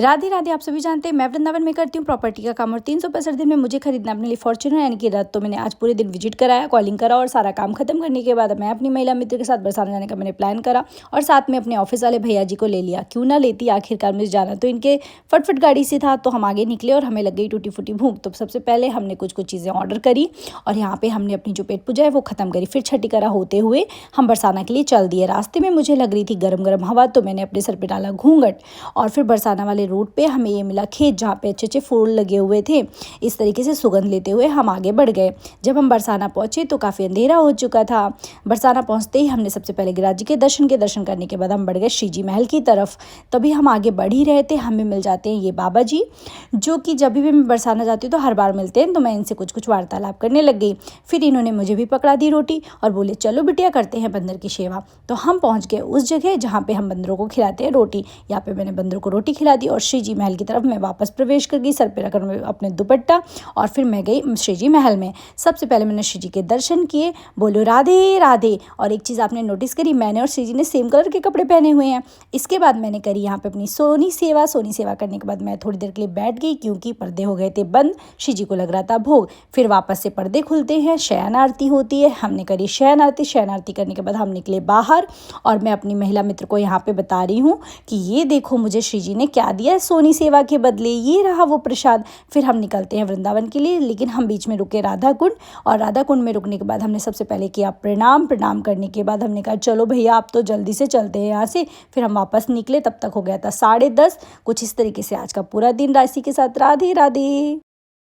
राधे राधे। आप सभी जानते हैं मैं वृंदावन में करती हूँ प्रॉपर्टी का काम और 365 दिन में मुझे खरीदना अपने लिए फॉर्च्यूनर यानी कि रथ। तो मैंने आज पूरे दिन विजिट कराया, कॉलिंग करा और सारा काम खत्म करने के बाद मैं अपनी महिला मित्र के साथ बरसाना जाने का मैंने प्लान करा और साथ में अपने ऑफिस वाले भैया जी को ले लिया। क्यों ना लेती, आखिरकार मुझे जाना तो इनके फटफट गाड़ी से था। तो हम आगे निकले और हमें लग गई टूटी फूटी भूख। तो सबसे पहले हमने कुछ चीज़ें ऑर्डर करी और यहाँ पे हमने अपनी जो पेट पूजा है वो खत्म करी। फिर छठी करा होते हुए हम बरसाना के लिए चल दिए। रास्ते में मुझे लग रही थी गरम गरम हवा, तो मैंने अपने सर पे डाला घूंघट और फिर बरसाना वाले रोड पे हमें ये मिला खेत जहाँ पे अच्छे अच्छे फूल लगे हुए थे। इस तरीके से सुगंध लेते हुए हम आगे बढ़ गए। जब हम बरसाना पहुँचे तो काफ़ी अंधेरा हो चुका था। बरसाना पहुँचते ही हमने सबसे पहले गिरिराज जी के दर्शन करने के बाद हम बढ़ गए श्री जी महल की तरफ। तभी हम आगे बढ़ ही रहे थे, हमें मिल जाते हैं ये बाबा जी, जो कि जब भी मैं बरसाना जाती हूँ तो हर बार मिलते हैं। तो मैं इनसे कुछ वार्तालाप करने लग गई। फिर इन्होंने मुझे भी पकड़ा दी रोटी और बोले चलो बिटिया करते हैं बंदर की सेवा। तो हम पहुँच गए उस जगह जहाँ पे हम बंदरों को खिलाते हैं रोटी। यहाँ पे मैंने बंदरों को रोटी खिला दी और श्री जी महल की तरफ मैं वापस प्रवेश कर गई, सर पे रखकर मैं अपने दुपट्टा, और फिर मैं गई श्री जी महल में। सबसे पहले मैंने श्री जी के दर्शन किए, बोलो राधे राधे। और एक चीज़ आपने नोटिस करी, मैंने और श्री जी ने सेम कलर के कपड़े पहने हुए हैं। इसके बाद मैंने करी यहाँ पे अपनी सोनी सेवा करने के बाद मैं थोड़ी देर के लिए बैठ गई क्योंकि पर्दे हो गए थे बंद, श्री जी को लग रहा था भोग। फिर वापस से पर्दे खुलते हैं, शयन आरती होती है, हमने करी शयन आरती करने के बाद हम निकले बाहर और मैं अपनी महिला मित्र को यहाँ पे बता रही हूँ कि ये देखो मुझे श्री जी ने क्या दिया है सोनी सेवा के बदले, ये रहा वो प्रसाद। फिर हम निकलते हैं वृंदावन के लिए, लेकिन हम बीच में रुके राधा कुंड और राधा कुंड में रुकने के बाद हमने सबसे पहले किया प्रणाम करने के बाद हमने कहा चलो भैया आप तो जल्दी से चलते हैं यहाँ से। फिर हम वापस निकले, तब तक हो गया था 10:30। कुछ इस तरीके से आज का पूरा दिन राशि के साथ। राधे राधे।